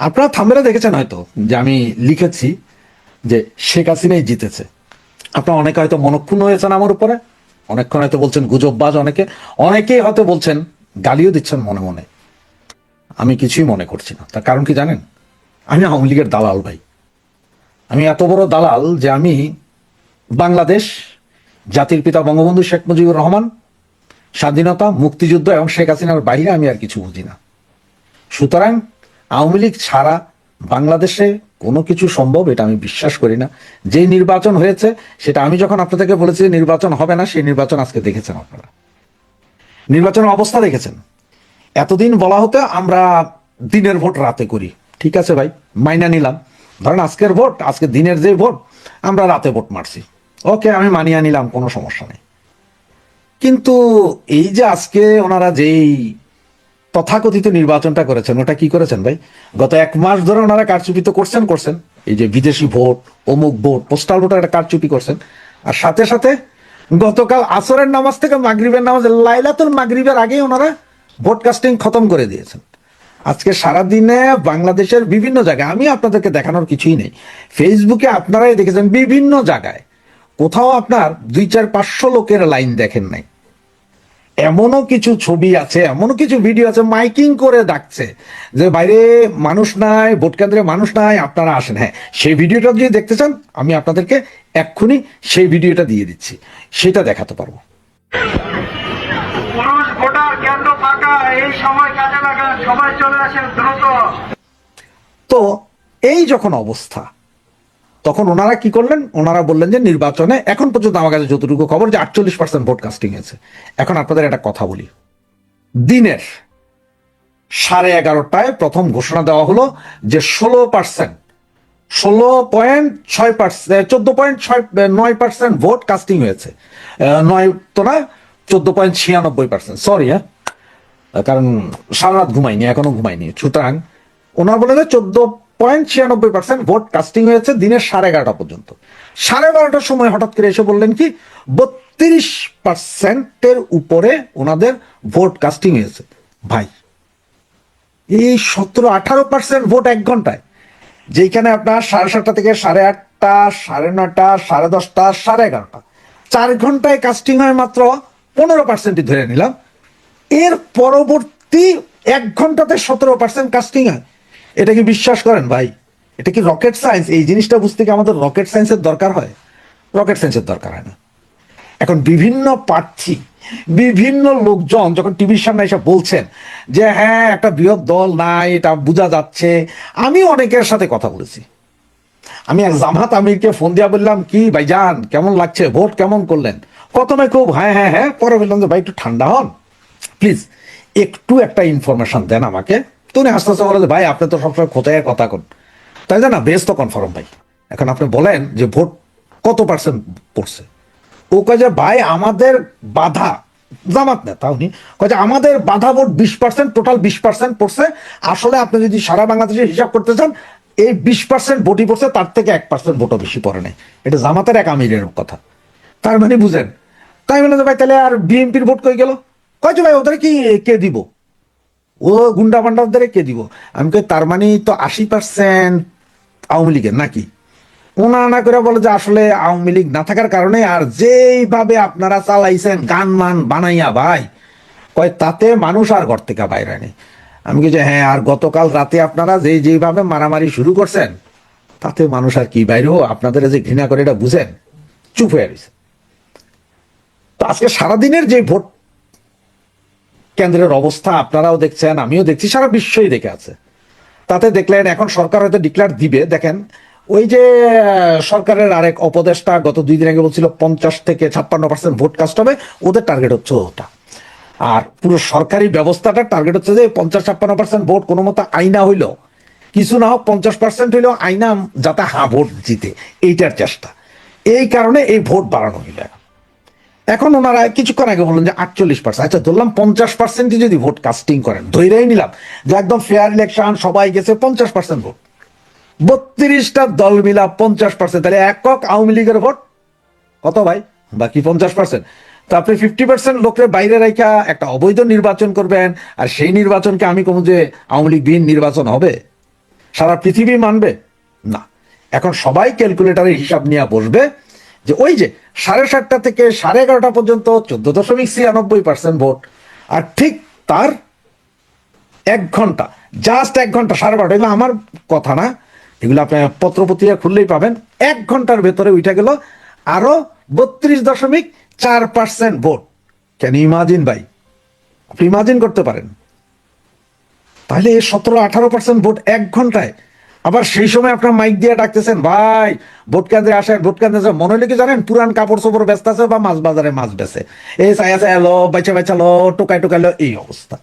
আপনারা থাম্বনেলে দেখেছেন হয়তো যে আমি লিখেছি যে শেখ হাসিনাই জিতেছে। আপনারা অনেকে হয়তো মনক্ষুণ্ণ হয়েছেন আমার উপরে, অনেকক্ষণ হয়তো বলছেন গুজববাজ, অনেকেই হয়তো বলছেন, গালিও দিচ্ছেন মনে মনে। আমি কিছুই মনে করছি না। তার কারণ কি জানেন? আমি আওয়ামী লীগের দালাল ভাই। আমি এত বড় দালাল যে আমি বাংলাদেশ, জাতির পিতা বঙ্গবন্ধু শেখ মুজিবুর রহমান, স্বাধীনতা, মুক্তিযুদ্ধ এবং শেখ হাসিনার বাইরে আমি আর কিছু বুঝি না। সুতরাং আওয়ামী লীগ ছাড়া বাংলাদেশে কোনো কিছু সম্ভব এটা আমি বিশ্বাস করি না। যেই নির্বাচন হয়েছে সেটা আমি যখন আপনাদেরকে বলেছি নির্বাচন হবে না, সেই নির্বাচন আজকে দেখেছেন আপনারা, নির্বাচনের অবস্থা দেখেছেন। এতদিন বলা হতো আমরা দিনের ভোট রাতে করি, ঠিক আছে ভাই, মাইনা নিলাম। ধরেন আজকের ভোট, আজকে দিনের যে ভোট, আমরা রাতে ভোট মারছি, ওকে, আমি মানিয়ে নিলাম, কোনো সমস্যা নেই। কিন্তু এই যে আজকে ওনারা যেই তথাকথিত নির্বাচনটা করেছেন, ওটা কি করেছেন ভাই? গত 1 মাস ধরে ওনারা কারচুপি তো করছেন। এই যে বিদেশি ভোট, অমুক ভোট, পোস্টাল ভোটের একটা কারচুপি করছেন। আর সাথে সাথে গতকাল আসরের নামাজ থেকে মাগরিবের নামাজ, লাইলাতুল মাগরিবের আগেই ওনারা ভোটকাস্টিং খতম করে দিয়েছেন। আজকে সারাদিনে বাংলাদেশের বিভিন্ন জায়গায়, আমি আপনাদেরকে দেখানোর কিছুই নেই, ফেসবুকে আপনারাই দেখেছেন বিভিন্ন জায়গায়, কোথাও আপনার 200-500 লোকের লাইন দেখেন নাই। এমনও কিছু ছবি আছে, এমনও কিছু ভিডিও আছে, মাইকিং করে ডাকছে যে বাইরে মানুষ নাই, ভোট কেন্দ্রে মানুষ নাই, আপনারা আসেন। হ্যাঁ, সেই ভিডিওটা যদি দেখতে চান আমি আপনাদেরকে এক্ষুনি সেই ভিডিওটা দিয়ে দিচ্ছি, সেটা দেখাতে পারবো। পুরুষ ভোটার কেন্দ্র ফাঁকা, এই সময় কাজে লাগান, সবাই চলে আসেন দ্রুত। তো এই যখন অবস্থা, তখন ওনারা কি করলেন? ওনারা বললেন যে নির্বাচনে, এখন পর্যন্ত আমার কাছে যতটুকু খবর, যে 48% ভোট কাস্টিং হয়েছে। এখন আপনাদের একটা কথা বলি, দিনের 11:30টায় প্রথম ঘোষণা দেওয়া হলো যে 16%, 14.9% ভোট কাস্টিং হয়েছে। 9 তো না, 14.96%, সরি হ্যাঁ, কারণ সারা রাত ঘুমাইনি, এখনো ঘুমাইনি। সুতরাং ওনারা বলে যে 14.96% ভোট কাস্টিং হয়েছে দিনের 11:30 পর্যন্ত। 12:30টার সময় হঠাৎ করে এসে বললেন কি 32%-এর উপরে ওনাদের ভোট কাস্টিং হয়েছে। ভাই, এই 17-18% ভোট 1 ঘন্টায়, যেখানে আপনার 7:30 থেকে 8:30, 9:30, 10:30, 11:30, 4 ঘন্টায় কাস্টিং হয় মাত্র 15%, ধরে নিলাম। এর পরবর্তী 1 ঘন্টাতে 17% কাস্টিং হয়। এটা কি বিশ্বাস করেন ভাই? এটা কি রকেট সায়েন্স? এই জিনিসটা বুঝতে কি আমাদের রকেট সায়েন্সের দরকার হয়? রকেট সায়েন্সের দরকার হয় না। এখন বিভিন্ন প্রার্থী, বিভিন্ন লোকজন যখন টিভির সামনে এসে বলছেন যে হ্যাঁ একটা বৃহৎ দল নাই, এটা বোঝা যাচ্ছে। আমি অনেকের সাথে কথা বলেছি, আমি এক জামাত আমিরকে ফোন দিয়া বললাম কি ভাইজান কেমন লাগছে, ভোট কেমন করলেন? প্রথমে খুব হ্যাঁ হ্যাঁ হ্যাঁ, পরে বললাম যে ভাই একটু ঠান্ডা হন প্লিজ, একটু একটা ইনফরমেশন দেন আমাকে। তো উনি আস্তে আস্তে বলে যে ভাই আপনি তো সবসময় খোঁচায় কথা কন, তাই না, বেশ তো কনফার্ম ভাই, এখন আপনি বলেন যে ভোট কত পার্সেন্ট পড়ছে। ও কয় যে ভাই আমাদের বাধা, জামাত নেতা উনি কয় যে আমাদের বাধা ভোট 20%, টোটাল 20% পড়ছে। আসলে আপনি যদি সারা বাংলাদেশে হিসাব করতে চান, এই 20% ভোটই পড়ছে, তার থেকে 1% ভোটও বেশি পড়ে নাই। এটা জামাতের এক আমিরের কথা। তার মানে বুঝেন। তাই বলে যে ভাই তাহলে আর বিএনপির ভোট কই গেল? কয় যে ভাই ওদের কি কে দিব, ও গুন্ডা পান্ডাদের কে দিব? আমি কই তার মানে তো 80% আওয়ামী লীগের নাকি? ওনা না করে বলে যে আসলে আওয়ামী লীগ না থাকার কারণে, আর যেইভাবে আপনারা চালাইছেন গান মান বানাইয়া ভাই, কয় তাতে মানুষ আর ঘর থেকে বাইরে নেই। আমি কি যে হ্যাঁ, আর গতকাল রাতে আপনারা যেইভাবে মারামারি শুরু করছেন, তাতে মানুষ আর কি বাইরে, আপনাদের যে ঘৃণা করে এটা বুঝেন, চুপ হয়ে গেছে। তো আজকে সারাদিনের যে ভোট কেন্দ্রের অবস্থা আপনারাও দেখছেন, আমিও দেখছি, সারা বিশ্বই দেখে আছে। তাতে দেখলেন এখন সরকার হয়তো ডিক্লেয়ার দিবে। দেখেন ওই যে সরকারের আরেক উপদেষ্টা গত 2 দিন আগে বলছিল 50-56% ভোট কাস্ট হবে, ওদের টার্গেট হচ্ছে ওটা। আর পুরো সরকারি ব্যবস্থাটার টার্গেট হচ্ছে যে 50-56% ভোট কোনো মতো আইনা হইলো, কিছু না হোক 50% হইলেও আইনা যাতে ভোট জিতে, এইটার চেষ্টা। এই কারণে এই ভোট বাড়ানো হইল। এখন ওনারা কিছুক্ষণ আগে বললেন যে 48%। আচ্ছা ধরলাম 50% যদি ভোট কাস্টিং করেন, ধরেই নিলাম যে একদম ফেয়ার ইলেকশন, সবাই গেছে, 50% ভোট, 32টা দল মিলা 50%, তাহলে একক আওয়ামী লীগের ভোট কত ভাই? বাকি 50%। তো আপনি 50% লোকের বাইরে রেখা একটা অবৈধ নির্বাচন করবেন, আর সেই নির্বাচনকে আমি কমু যে আওয়ামী লীগ বিহীন নির্বাচন হবে? সারা পৃথিবী মানবে না। এখন সবাই ক্যালকুলেটারের হিসাব নিয়ে বসবে যে ওই যে 7:30 থেকে 11:30 পর্যন্ত 14.96% ভোট, আর ঠিক তার 1 ঘন্টা, জাস্ট 1 ঘন্টা, 12:30, এগুলো আমার কথা না, এগুলো আপনি পত্রপত্রিকা খুললেই পাবেন, 1 ঘন্টার ভেতরে উঠে গেল আরো 32.4% ভোট। ক্যান ইমাজিন ভাই? আপনি ইমাজিন করতে পারেন? তাহলে 17-18% ভোট 1 ঘন্টায়। আবার সেই সময় আপনার মাইক দিয়ে ডাকতেছেন, ভাই ভোট কেন্দ্রে আসেন, ভোট কেন্দ্রে আসেন। মনে হলে কি জানেন, পুরান কাপড় চোপড় ব্যস্ত আছে বা মাছ বাজারে মাছ বেছে, এই ছায়া ছায়া লো, বাইচা বাইচা লো, টোকাই টোকাই লো, এই অবস্থা।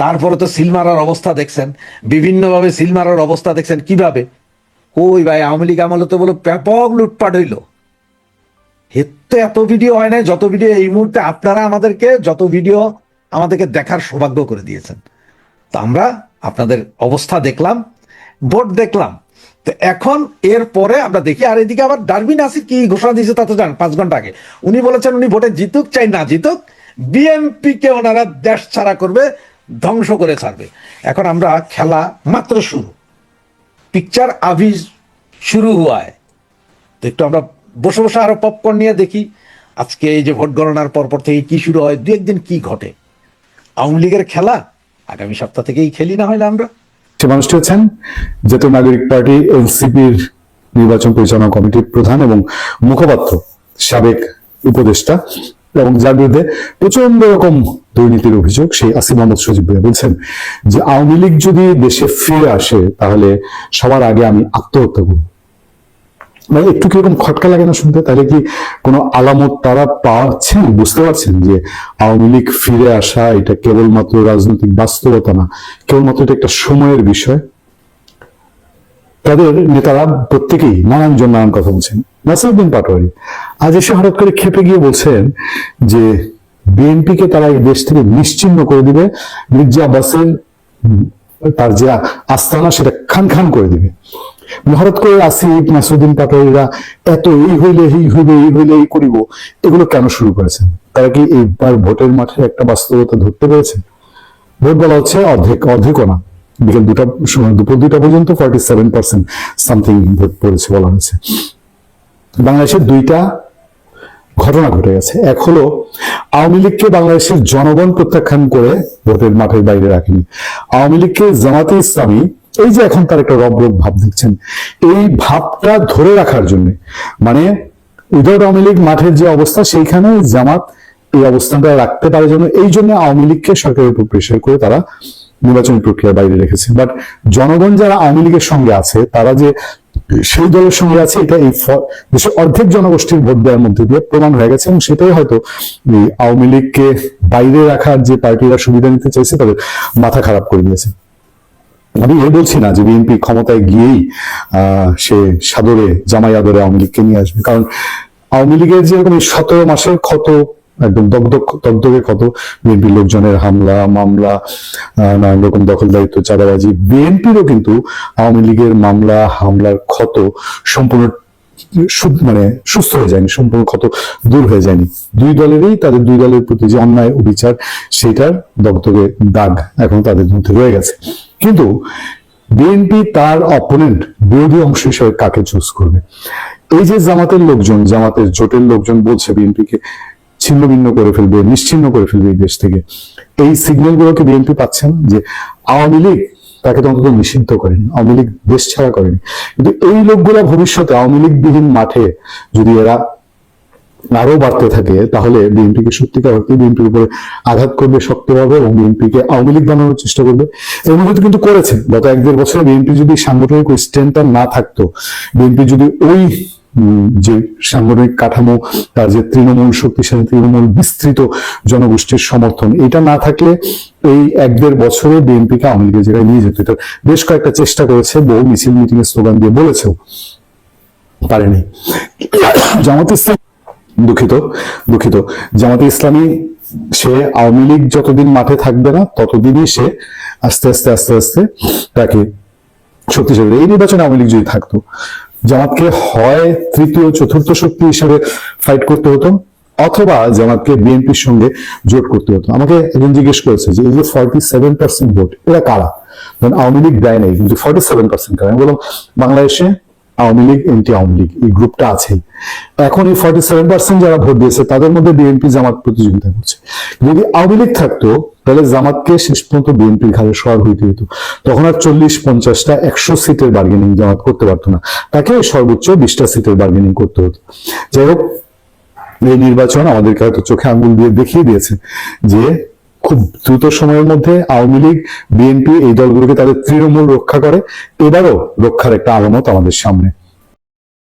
তারপরে তো সিল মারার অবস্থা দেখছেন, বিভিন্নভাবে সিল মারার অবস্থা দেখছেন কিভাবে। কই ভাই, আওয়ামী লীগ আমলে তো বলো ব্যাপক লুটপাট হইলো। এর তো এত ভিডিও হয় নাই যত ভিডিও এই মুহূর্তে আপনারা আমাদেরকে, যত ভিডিও আমাদেরকে দেখার সৌভাগ্য করে দিয়েছেন। তো আমরা আপনাদের অবস্থা দেখলাম, ভোট দেখলাম। তো এখন এর পরে আমরা দেখি, আর এদিকে আবার ডারবিন নাসির কি ঘোষণা দিয়েছে তা তো জানেন, 5 ঘন্টা আগে উনি বলেছেন উনি ভোটে জিতুক চাই না জিতুক, বিএনপি কে ওনারা দেশ ছাড়া করবে, ধ্বংস করে ছাড়বে। এখন আমরা খেলা মাত্র শুরু, পিকচার আভি শুরু হওয়ায় তো একটু আমরা বসে বসে আরো পপকর্ন নিয়ে দেখি আজকে এই যে ভোট গণনার পরপর থেকে কি শুরু হয়, দু একদিন কি ঘটে। আওয়ামী লীগের খেলা আগামী সপ্তাহ থেকেই খেলি না হলে আমরা। সে মানুষটি হচ্ছেন জাতীয় নাগরিক পার্টি এনসিপির নির্বাচন পরিচালনা কমিটির প্রধান এবং মুখপাত্র, সাবেক উপদেষ্টা, এবং যার বিরুদ্ধে প্রচন্ড রকম দুর্নীতির অভিযোগ, সেই আসিফ মোহাম্মদ সজীব ভাই বলছেন যে আওয়ামী লীগ যদি দেশে ফিরে আসে তাহলে সবার আগে আমি আত্মহত্যা করব। মানে একটু কিরকম খটকা লাগে না শুনতে? তাহলে কি কোনো আলামত তারা পাচ্ছেন, বুঝতে পারছেন যে আওয়ামী লীগ ফিরে আসা এটা কেবলমাত্র রাজনৈতিক বাস্তবতা না, কেবলমাত্র এটা একটা সময়ের বিষয়? তাদের নেতারা প্রত্যেকেই নানানজন নানান কথা বলছেন। নাসিরউদ্দিন পাটোয়ারি আজ এসে হঠাৎ করে খেপে গিয়ে বলছেন যে বিএনপিকে তারা এই দেশ থেকে নিশ্চিহ্ন করে দিবে, মির্জা আব্বাসের তার যে আস্তানা সেটা খান খান করে দিবে। হঠাৎ করে আসিফ, নাসিরউদ্দিন পাটোয়ারিরা এত এই হইলে এই হইবে, এই হইলে এই করিব, এগুলো কেন শুরু করেছেন? তারা কি এইবার ভোটের মাঠে একটা বাস্তবতা ধরতে পেরেছে? ভোট বলা হচ্ছে অর্ধেকও না, বিকেল দুপুর 2টা পর্যন্ত 47% সামথিং ভোট পড়েছে বলা হয়েছে। বাংলাদেশের 2টা ঘটনা ঘটে গেছে। এক হলো আওয়ামী লীগকে বাংলাদেশের জনগণ প্রত্যাখ্যান করে ভোটের মাঠের বাইরে রাখেনি। আওয়ামী লীগকে জামাতে ইসলামী, এই যে এখন তার একটা রব ভাব দেখছেন, এই ভাবটা ধরে রাখার জন্য, মানে উইদাউট আওয়ামী লীগ মাঠের যে অবস্থা, সেইখানে জামাত এই অবস্থানটা রাখতে পারে জন্য, এই জন্য আওয়ামী লীগকে সরকারের উপর প্রেশার করে তারা নির্বাচনী প্রক্রিয়ার বাইরে রেখেছে। বাট জনগণ যারা আওয়ামী লীগের সঙ্গে আছে, তারা যে সেই দলের সঙ্গে আছে, এটা এই দেশের অর্ধেক জনগোষ্ঠীর ভোট দেওয়ার মধ্যে দিয়ে প্রমাণ হয়ে গেছে। এবং সেটাই হয়তো এই আওয়ামী লীগকে বাইরে রাখার যে পার্টিরা সুবিধা নিতে চাইছে তাদের মাথা খারাপ করে দিয়েছে। আমি এই বলছি না যে বিএনপি ক্ষমতায় গিয়েই সে সাদরে জামাই আদরে আওয়ামী লীগকে নিয়ে আসবে, কারণ আওয়ামী লীগের যেরকম 17 মাসের ক্ষত, একদম দগদগে ক্ষত, বিএনপির লোকজনের হামলা মামলা, নানান রকম দখলদারিত্ব, চাঁদাবাজি, বিএনপিরও কিন্তু আওয়ামী লীগের মামলা হামলার ক্ষত সম্পূর্ণ মানে সুস্থ হয়ে যায়নি, সম্পূর্ণ ক্ষত দূর হয়ে যায়নি। তাদের দুই দলের প্রতি যে অন্যায় অবিচার, সেটার দগদগে দাগ এখন তাদের মধ্যে রয়ে গেছে। কিন্তু বিএনপি তার অপোনেন্ট, বিরোধী অংশ হিসেবে কাকে চুজ করবে? এই যে জামাতের লোকজন, জামাতের জোটের লোকজন বলছে বিএনপিকে ছিন্ন ভিন্ন করে ফেলবে, নিশ্চিহ্ন করে ফেলবে এই দেশ থেকে, এই সিগন্যাল গুলোকে বিএনপি পাচ্ছে না যে আওয়ামী লীগ তাকে তো অন্তত নিষিদ্ধ করেনি, আওয়ামী লীগ দেশ ছাড়া করেনি। কিন্তু এই লোকগুলা ভবিষ্যতে আওয়ামী লীগ বিহীন মাঠে যদি এরা আরো বাড়তে থাকে, তাহলে বিএনপিকে সত্যিকার অর্থে বিএনপির উপরে আঘাত করবে শক্তভাবে এবং বিএনপিকে আওয়ামী লীগ বানানোর চেষ্টা করবে। এর মধ্যে কিন্তু করেছে গত 1-1.5 বছরে। বিএনপি যদি সাংগঠনিক স্ট্রেংথটা না থাকতো, বিএনপি যদি ওই যে সাংগঠনিক কাঠামো, তার যে তৃণমূল শক্তিশালী, তৃণমূল বিস্তৃত জনগোষ্ঠীর সমর্থন, এটা না থাকলে এই 1-1.5 বছরে বিএনপিকে আওয়ামী লীগের জায়গায় নিয়ে যেত। এটা বেশ কয়েকটা চেষ্টা করেছে, বহু মিছিল মিটিং এর স্লোগান দিয়ে বলেছেও, পারেনি। জামাতে ইসলামী দুঃখিত জামাতে ইসলামী, সে আওয়ামী লীগ যতদিন মাঠে থাকবে না ততদিনই সে আস্তে আস্তে তাকে শক্তিশালী। এই নির্বাচনে আওয়ামী লীগ যদি থাকতো, জামাতকে হয় তৃতীয় চতুর্থ শক্তি হিসেবে ফাইট করতে হতো, অথবা জামাতকে বিএনপির সঙ্গে জোট করতে হতো। আমাকে একজন জিজ্ঞেস করেছে যে এই যে 47% ভোট এরা কারা, কারণ আওয়ামী লীগ দেয় নাই, কিন্তু 47% কারা। আমি বললাম বাংলাদেশে আওয়ামী লীগ এনটি আওয়ামী লীগ এই গ্রুপটা আছেই। এখন এই 47% যারা ভোট দিয়েছে তাদের মধ্যে বিএনপি জামাত প্রতিযোগিতা করছে। যদি আওয়ামী লীগ থাকতো তাহলে জামাতকে শেষ পর্যন্ত বিএনপির ঘাড়ে সওয়ার হইতে হতো। তখন আর 40-50টা 100 সিটের বার্গেনিং জামাত করতে পারতো না, তাকে সর্বোচ্চ 20টা সিটের বার্গেনিং করতে হতো। যাই হোক, এই নির্বাচন আমাদেরকে হয়তো চোখে আঙ্গুল দিয়ে দেখিয়ে দিয়েছে যে খুব দ্রুত সময়ের মধ্যে আওয়ামী লীগ, বিএনপি এই দলগুলোকে তাদের তৃণমূল রক্ষা করে, এবারও রক্ষার একটা আলামত আমাদের সামনে।